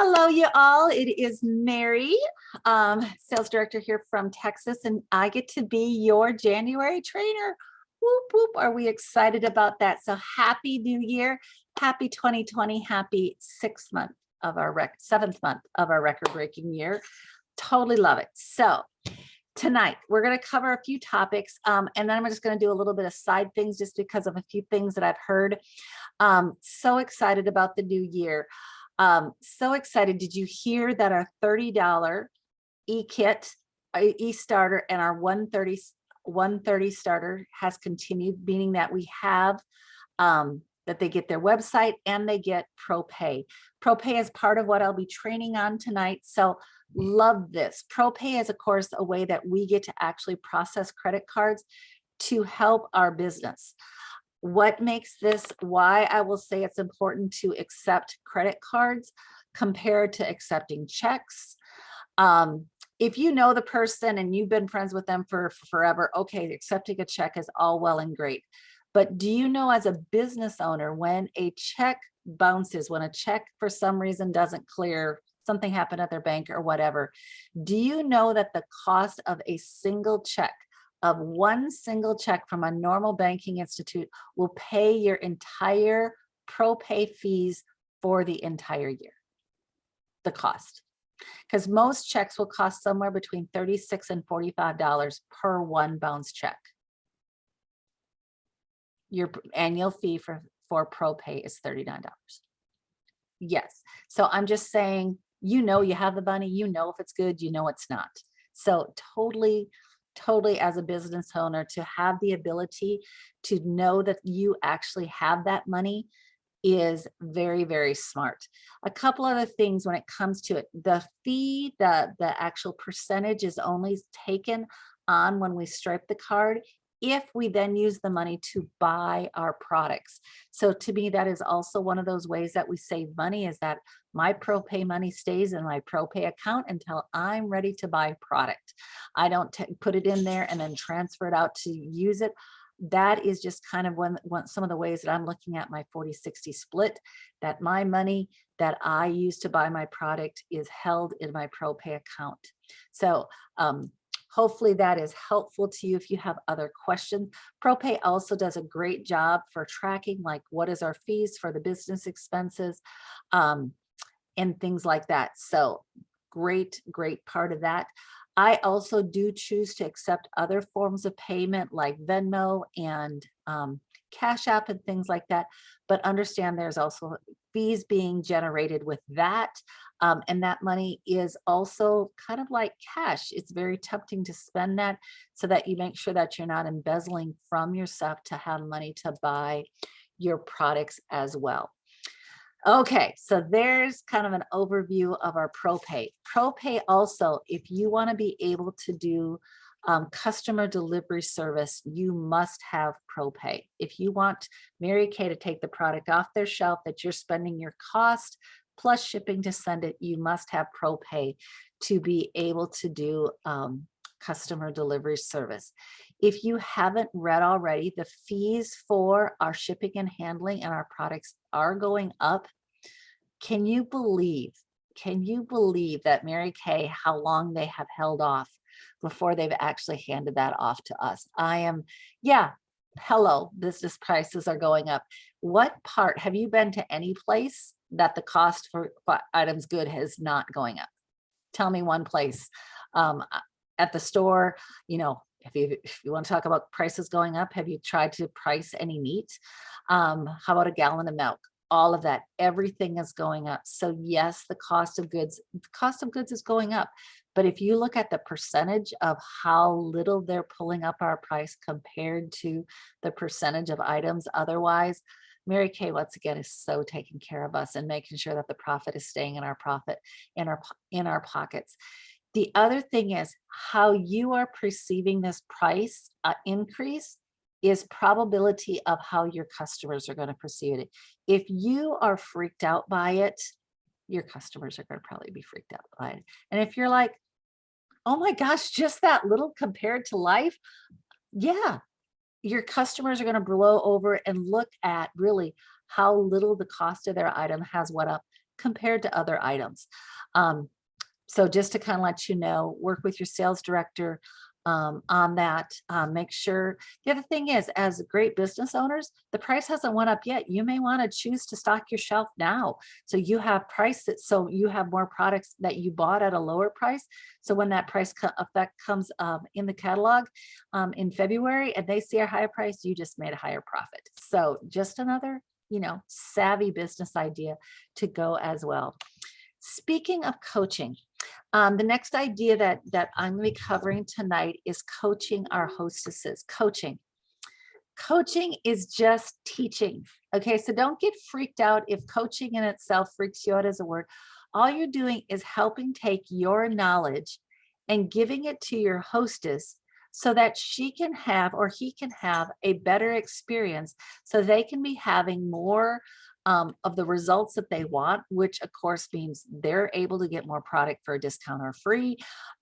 Hello, you all. It is Mary, sales director here from Texas, and I get to be your January trainer. Whoop, whoop. Are we excited about that? So happy new year. Happy 2020. Happy seventh month of our record-breaking year. Totally love it. So tonight we're going to cover a few topics, and then I'm just going to do a little bit of side things just because of a few things that I've heard. So excited about the new year. So excited. Did you hear that our $30 e-kit, e-starter, and our 130 starter has continued, meaning that we have that they get their website and they get ProPay. ProPay is part of what I'll be training on tonight. So love this. ProPay is, of course, a way that we get to actually process credit cards to help our business. What makes this, why I will say it's important to accept credit cards compared to accepting checks. If you know the person and you've been friends with them for forever, okay, accepting a check is all well and great. But do you know, as a business owner, when a check bounces, when a check for some reason doesn't clear, something happened at their bank or whatever, do you know that the cost of a single check, of one single check from a normal banking institute, will pay your entire ProPay fees for the entire year? The cost, because most checks will cost somewhere between $36 and $45 per one bounce check. Your annual fee for ProPay is $39. Yes. So I'm just saying, you know, you have the money, you know if it's good, you know it's not. So totally as a business owner, to have the ability to know that you actually have that money is very, very smart. A couple other things when it comes to it: the fee, the actual percentage is only taken on when we stripe the card, if we then use the money to buy our products. So to me, that is also one of those ways that we save money, is that my ProPay money stays in my ProPay account until I'm ready to buy product. I don't put it in there and then transfer it out to use it. That is just kind of some of the ways that I'm looking at my 40-60 split, that my money that I use to buy my product is held in my ProPay account. So hopefully that is helpful to you. If you have other questions, ProPay also does a great job for tracking, like what is our fees for the business expenses and things like that. So great part of that. I also do choose to accept other forms of payment like Venmo and Cash App and things like that, but understand there's also fees being generated with that. And that money is also kind of like cash. It's very tempting to spend that, so that you make sure that you're not embezzling from yourself to have money to buy your products as well. Okay, so there's kind of an overview of our ProPay. ProPay also, if you want to be able to do customer delivery service, you must have ProPay. If you want Mary Kay to take the product off their shelf that you're spending your cost plus shipping to send it, you must have ProPay to be able to do customer delivery service. If you haven't read already, the fees for our shipping and handling and our products are going up. Can you believe that Mary Kay, how long they have held off before they've actually handed that off to us? Hello, business prices are going up. What part, have you been to any place that the cost for items good is not going up? Tell me one place. At the store, you know, if you want to talk about prices going up, have you tried to price any meat? How about a gallon of milk? All of that, everything is going up. So yes, the cost of goods is going up. But if you look at the percentage of how little they're pulling up our price compared to the percentage of items otherwise, Mary Kay, once again, is so taking care of us and making sure that the profit is staying in our pockets. The other thing is how you are perceiving this price increase is probability of how your customers are going to perceive it. If you are freaked out by it, your customers are going to probably be freaked out by it. And if you're like, oh my gosh, just that little compared to life, yeah, your customers are going to blow over and look at really how little the cost of their item has went up compared to other items. So just to kind of let you know, work with your sales director on that. Make sure. The other thing is, as great business owners, the price hasn't went up yet. You may want to choose to stock your shelf now, so you have prices. So you have more products that you bought at a lower price. So when that price effect comes in the catalog in February, and they see a higher price, you just made a higher profit. So just another, savvy business idea to go as well. Speaking of coaching, the next idea that I'm going to be covering tonight is coaching our hostesses. Coaching is just teaching. Okay, so don't get freaked out if coaching in itself freaks you out as a word. All you're doing is helping take your knowledge and giving it to your hostess so that she can have, or he can have, a better experience, so they can be having more of the results that they want, which of course means they're able to get more product for a discount or free.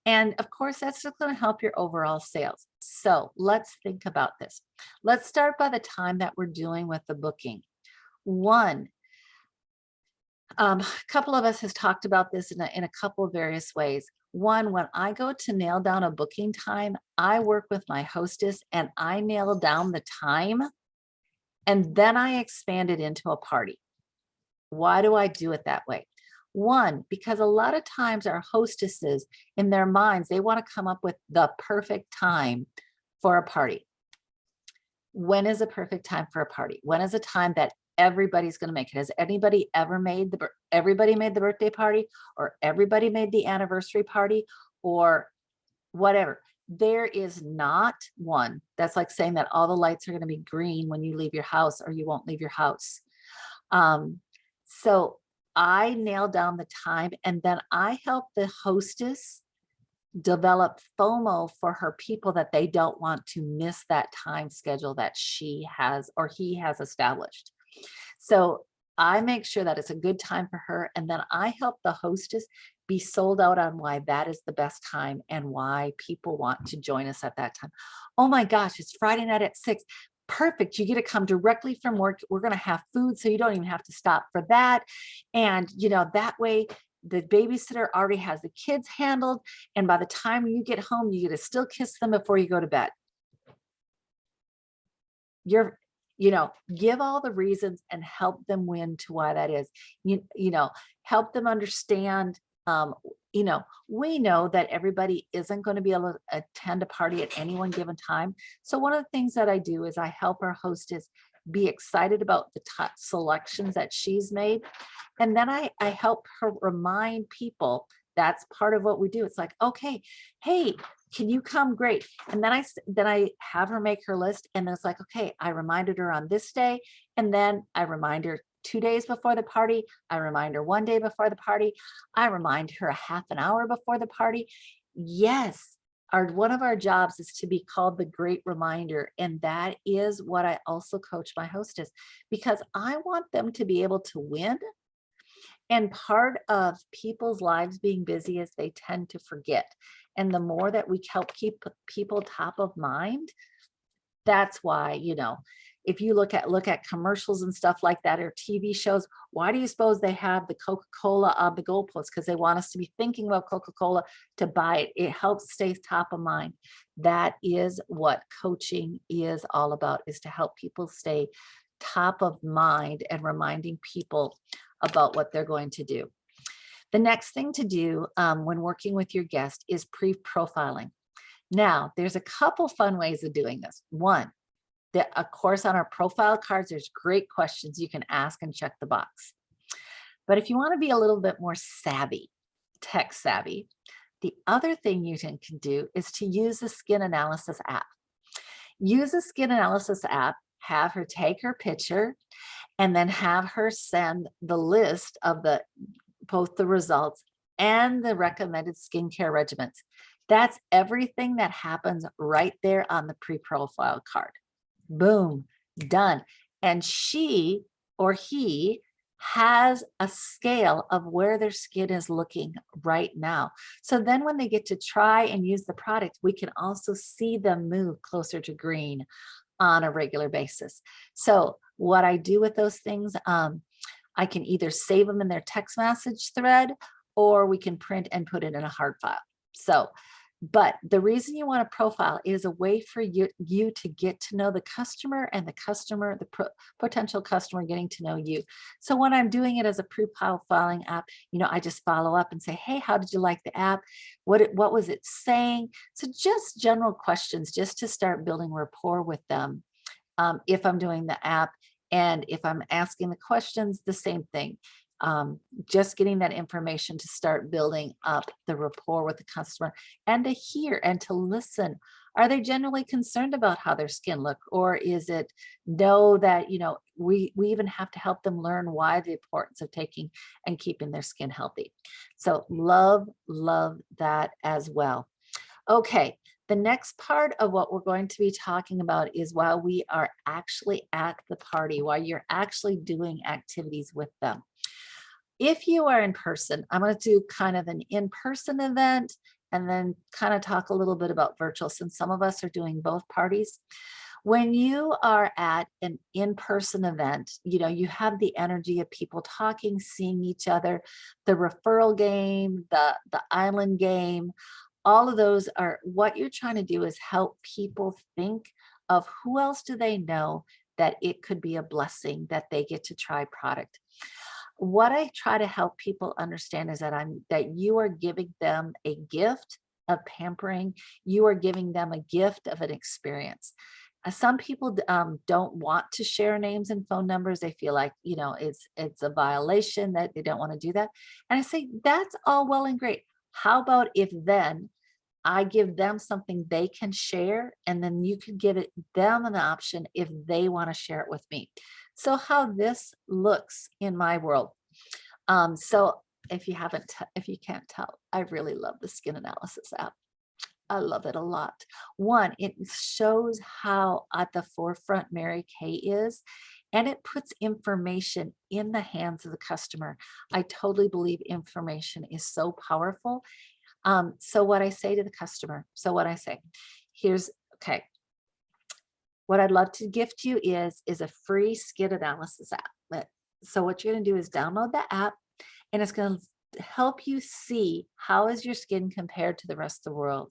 And of course, that's just going to help your overall sales. So let's think about this. Let's start by the time that we're dealing with the booking. One, a couple of us has talked about this in a couple of various ways. One, when I go to nail down a booking time, I work with my hostess and I nail down the time, and then I expand it into a party. Why do I do it that way? One, because a lot of times our hostesses, in their minds, they want to come up with the perfect time for a party. When is a perfect time for a party? When is a time that everybody's going to make it? Has anybody ever made everybody made the birthday party, or everybody made the anniversary party, or whatever? There is not one. That's like saying that all the lights are going to be green when you leave your house, or you won't leave your house. So I nail down the time, and then I help the hostess develop FOMO for her people, that they don't want to miss that time schedule that she has or he has established. So I make sure that it's a good time for her, and then I help the hostess be sold out on why that is the best time and why people want to join us at that time. Oh my gosh, it's Friday night at 6. Perfect. You get to come directly from work. We're going to have food, so you don't even have to stop for that. And, that way the babysitter already has the kids handled. And by the time you get home, you get to still kiss them before you go to bed. Give all the reasons and help them win to why that is. Help them understand. We know that everybody isn't going to be able to attend a party at any one given time. So one of the things that I do is I help our hostess be excited about the top selections that she's made. And then I help her remind people. That's part of what we do. It's like, okay, hey, can you come? Great. And then I have her make her list, and it's like, okay, I reminded her on this day, and then I remind her 2 days before the party. I remind her 1 day before the party. I remind her a half an hour before the party. Yes, one of our jobs is to be called the great reminder. And that is what I also coach my hostess, because I want them to be able to win. And part of people's lives being busy is they tend to forget. And the more that we help keep people top of mind, that's why, if you look at commercials and stuff like that, or TV shows, why do you suppose they have the Coca-Cola on the goalpost? Because they want us to be thinking about Coca-Cola to buy it. It helps stay top of mind. That is what coaching is all about, is to help people stay top of mind and reminding people about what they're going to do. The next thing to do when working with your guest is pre-profiling. Now, there's a couple fun ways of doing this. One, of course, on our profile cards, there's great questions you can ask and check the box. But if you want to be a little bit more savvy, tech savvy, the other thing you can do is to use the Skin Analysis app. Use the Skin Analysis app, have her take her picture, and then have her send the list of both the results and the recommended skincare regimens. That's everything that happens right there on the pre-profile card. Boom, done. And she or he has a scale of where their skin is looking right now. So then when they get to try and use the product, we can also see them move closer to green, on a regular basis. So what I do with those things, I can either save them in their text message thread, or we can print and put it in a hard file. So, but the reason you want a profile is a way for you to get to know the customer, and the customer, potential customer getting to know you. So when I'm doing it as a profiling app, I just follow up and say, hey, how did you like the app? What was it saying? So just general questions, just to start building rapport with them. If I'm doing the app, and if I'm asking the questions, the same thing. Just getting that information to start building up the rapport with the customer, and to hear and to listen. Are they genuinely concerned about how their skin look, or is it know that, we even have to help them learn why the importance of taking and keeping their skin healthy. So love that as well. Okay, the next part of what we're going to be talking about is while we are actually at the party, while you're actually doing activities with them. If you are in person, I'm going to do kind of an in-person event, and then kind of talk a little bit about virtual, since some of us are doing both parties. When you are at an in-person event, you have the energy of people talking, seeing each other, the referral game, the island game. All of those are what you're trying to do, is help people think of who else do they know that it could be a blessing that they get to try product. What I try to help people understand is that you are giving them a gift of pampering. You are giving them a gift of an experience. Some people don't want to share names and phone numbers. They feel like, it's a violation, that they don't want to do that. And I say, that's all well and great. How about if then I give them something they can share, and then you could give them an option if they want to share it with me. So how this looks in my world. So if you can't tell, I really love the skin analysis app. I love it a lot. One, it shows how at the forefront Mary Kay is, and it puts information in the hands of the customer. I totally believe information is so powerful. So what I say to the customer, okay, what I'd love to gift you is a free skin analysis app. So what you're going to do is download the app, and it's going to help you see how is your skin compared to the rest of the world.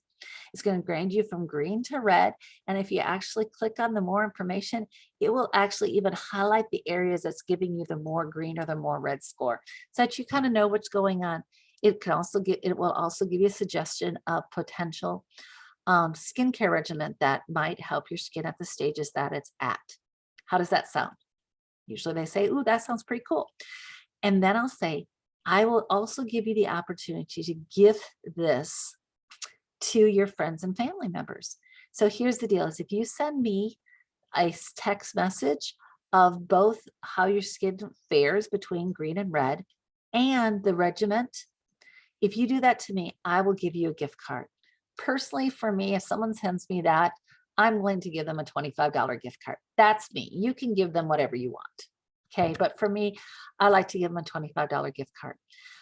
It's going to grade you from green to red. And if you actually click on the more information, it will actually even highlight the areas that's giving you the more green or the more red score, so that you kind of know what's going on. It will also give you a suggestion of potential skincare regimen that might help your skin at the stages that it's at. How does that sound? Usually they say, ooh, that sounds pretty cool. And then I'll say, I will also give you the opportunity to gift this to your friends and family members. So here's the deal, is if you send me a text message of both how your skin fares between green and red and the regiment, if you do that to me, I will give you a gift card. Personally, for me, if someone sends me that, I'm willing to give them a $25 gift card. That's me. You can give them whatever you want. Okay. But for me, I like to give them a $25 gift card.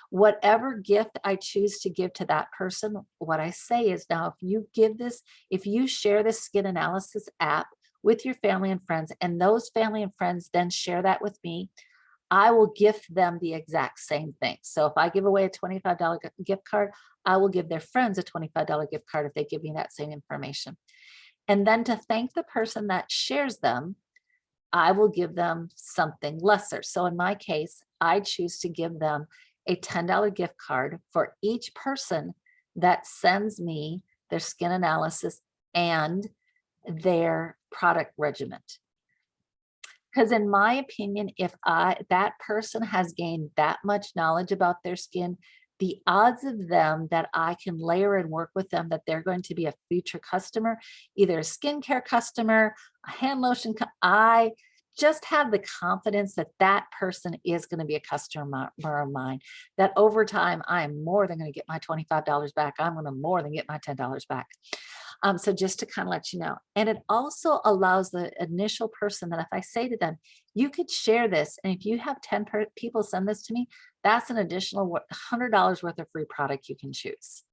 Whatever gift I choose to give to that person, what I say is, now, if you share this skin analysis app with your family and friends, and those family and friends then share that with me, I will gift them the exact same thing. So if I give away a $25 gift card, I will give their friends a $25 gift card if they give me that same information. And then to thank the person that shares them, I will give them something lesser. So in my case, I choose to give them a $10 gift card for each person that sends me their skin analysis and their product regimen. Because in my opinion, if that person has gained that much knowledge about their skin, the odds of them that I can layer and work with them, that they're going to be a future customer, either a skincare customer, a hand lotion, I just have the confidence that that person is going to be a customer of mine, that over time, I'm more than going to get my $25 back. I'm going to more than get my $10 back. So just to kind of let you know, and it also allows the initial person that if I say to them, you could share this, and if you have 10 people send this to me, that's an additional $100 worth of free product you can choose.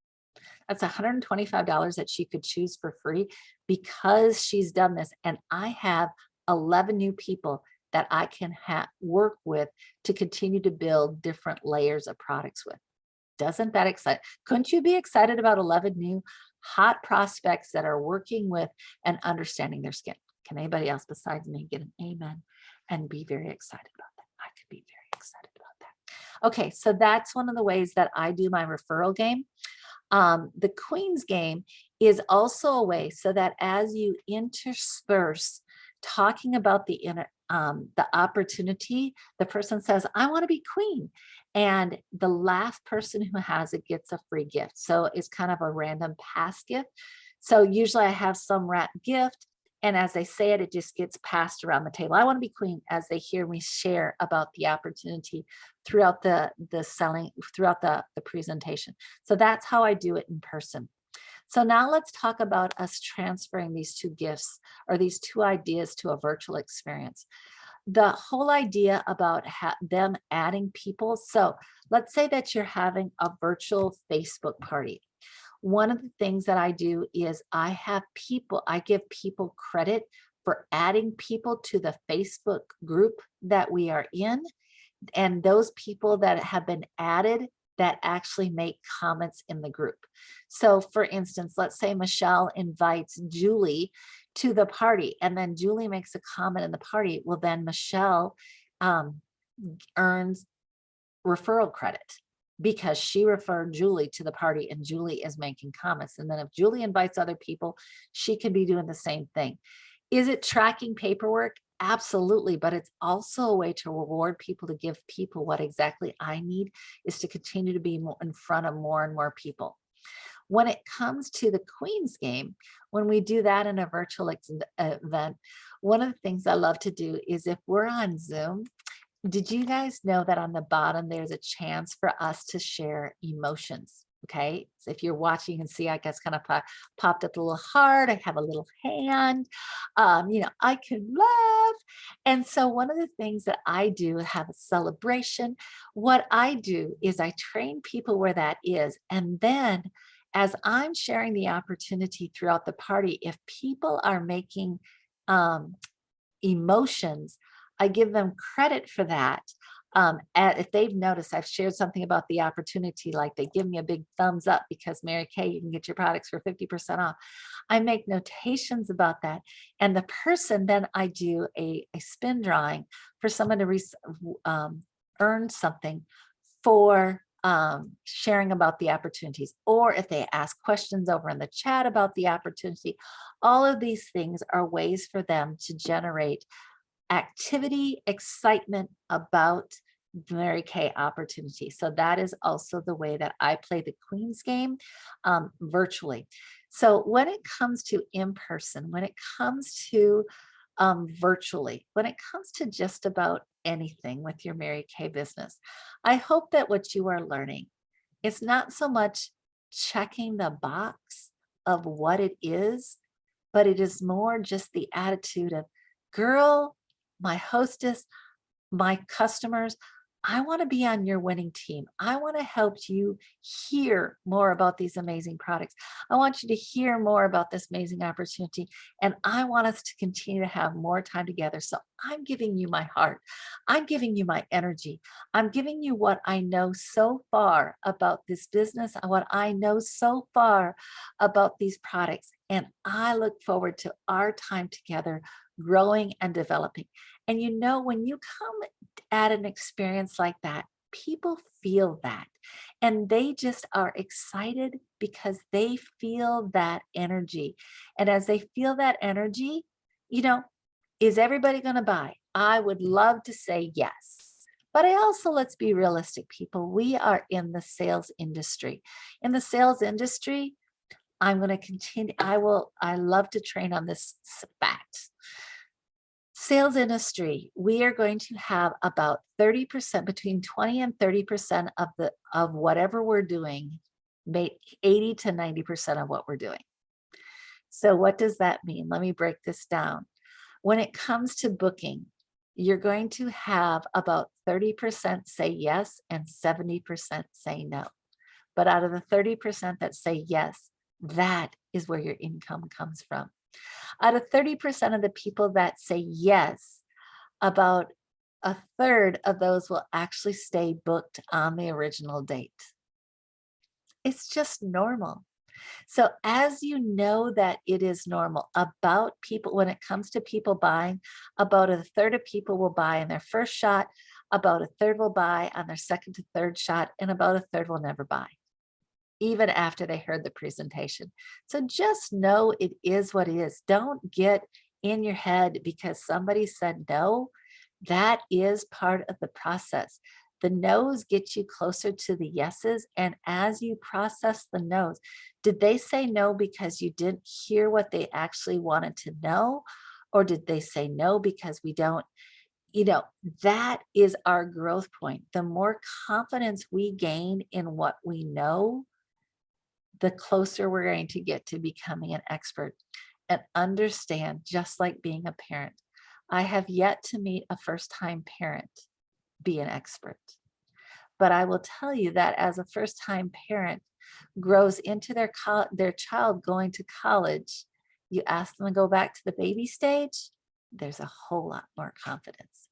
That's $125 that she could choose for free because she's done this. And I have 11 new people that I can work with to continue to build different layers of products with. Doesn't that excite? Couldn't you be excited about 11 new hot prospects that are working with and understanding their skin? Can anybody else besides me get an amen and be very excited about that? I could be very excited about that. Okay, so that's one of the ways that I do my referral game. The Queen's game is also a way so that as you intersperse talking about the opportunity, the person says, I want to be queen. And the last person who has it gets a free gift. So it's kind of a random pass gift. So usually I have some gift. And as they say it, it just gets passed around the table. I want to be queen as they hear me share about the opportunity throughout the selling, throughout the presentation. So that's how I do it in person. So now let's talk about us transferring these two gifts or these two ideas to a virtual experience. The whole idea about them adding people. So let's say that you're having a virtual Facebook party. One of the things that I do is I give people credit for adding people to the Facebook group that we are in. And those people that have been added that actually make comments in the group. So for instance, let's say Michelle invites Julie to the party and then Julie makes a comment in the party. Well, then Michelle earns referral credit because she referred Julie to the party and Julie is making comments. And then if Julie invites other people, she could be doing the same thing. Is it tracking paperwork? Absolutely, but it's also a way to reward people, to give people what exactly I need is to continue to be in front of more and more people. When it comes to the Queen's game, when we do that in a virtual event, one of the things I love to do is if we're on Zoom, did you guys know that on the bottom, there's a chance for us to share emotions? Okay, so if you're watching and see, I guess kind of popped up a little heart. I have a little hand. I can laugh. And so one of the things that I do have a celebration. What I do is I train people where that is. And then as I'm sharing the opportunity throughout the party, if people are making emotions, I give them credit for that. If they've noticed I've shared something about the opportunity, like they give me a big thumbs up because Mary Kay, you can get your products for 50% off. I make notations about that. And the person, then I do a spin drawing for someone to earn something for sharing about the opportunities, or if they ask questions over in the chat about the opportunity. All of these things are ways for them to generate activity, excitement about the Mary Kay opportunity. So that is also the way that I play the Queen's game virtually. So when it comes to in person, when it comes to virtually, when it comes to just about anything with your Mary Kay business, I hope that what you are learning is not so much checking the box of what it is, but it is more just the attitude of, girl, my hostess, my customers, I want to be on your winning team. I want to help you hear more about these amazing products. I want you to hear more about this amazing opportunity. And I want us to continue to have more time together. So I'm giving you my heart. I'm giving you my energy. I'm giving you what I know so far about this business and what I know so far about these products. And I look forward to our time together growing and developing. And when you come at an experience like that, people feel that and they just are excited because they feel that energy. And as they feel that energy, is everybody going to buy? I would love to say yes. But let's be realistic, people. We are in the sales industry. In the sales industry, I'm going to continue. I love to train on this fact. Sales industry, we are going to have about 30%, between 20 and 30% of whatever we're doing, make 80 to 90% of what we're doing. So what does that mean? Let me break this down. When it comes to booking, you're going to have about 30% say yes and 70% say no. But out of the 30% that say yes, that is where your income comes from. Out of 30% of the people that say yes, about a third of those will actually stay booked on the original date. It's just normal. So as you know that it is normal about people, when it comes to people buying, about a third of people will buy in their first shot, about a third will buy on their second to third shot, and about a third will never buy, even after they heard the presentation. So just know it is what it is. Don't get in your head because somebody said no. That is part of the process. The no's get you closer to the yeses. And as you process the no's, did they say no because you didn't hear what they actually wanted to know? Or did they say no because we don't, that is our growth point. The more confidence we gain in what we know, the closer we're going to get to becoming an expert. And understand, just like being a parent, I have yet to meet a first-time parent be an expert. But I will tell you that as a first-time parent grows into their child going to college, you ask them to go back to the baby stage, there's a whole lot more confidence.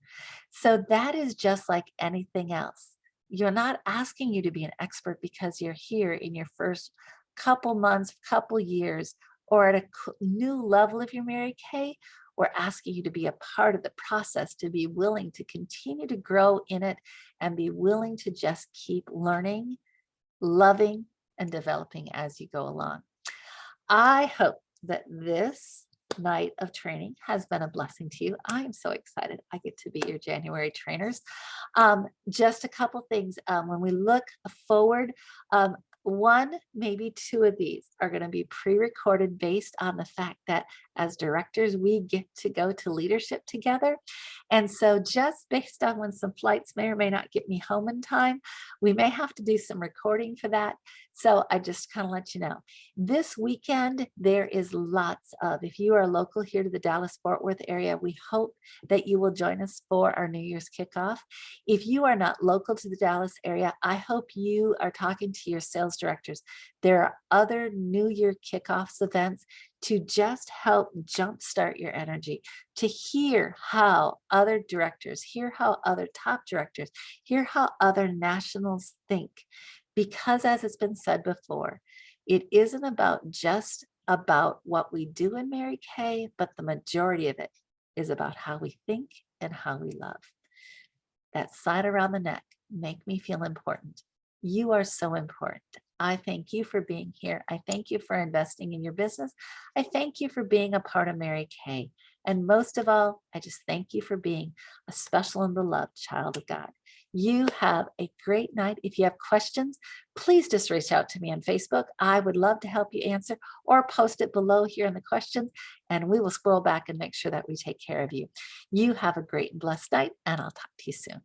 So that is just like anything else. You're not asking you to be an expert because you're here in your first couple months, couple years, or at a new level of your Mary Kay. We're asking you to be a part of the process, to be willing to continue to grow in it and be willing to just keep learning, loving, and developing as you go along. I hope that this night of training has been a blessing to you. I am so excited I get to be your January trainers. Just a couple things. When we look forward, one, maybe two of these are going to be pre-recorded based on the fact that as directors, we get to go to leadership together. And so just based on when some flights may or may not get me home in time, we may have to do some recording for that. So I just kind of let you know. This weekend, there is lots of, if you are local here to the Dallas-Fort Worth area, we hope that you will join us for our New Year's kickoff. If you are not local to the Dallas area, I hope you are talking to your sales directors. There are other New Year kickoffs events to just help jumpstart your energy, to hear how other directors, hear how other top directors, hear how other nationals think. Because as it's been said before, it isn't about just about what we do in Mary Kay, but the majority of it is about how we think and how we love. That sign around the neck, make me feel important. You are so important. I thank you for being here. I thank you for investing in your business. I thank you for being a part of Mary Kay. And most of all, I just thank you for being a special and beloved child of God. You have a great night. If you have questions, please just reach out to me on Facebook. I would love to help you answer, or post it below here in the questions, and we will scroll back and make sure that we take care of you. You have a great and blessed night, and I'll talk to you soon.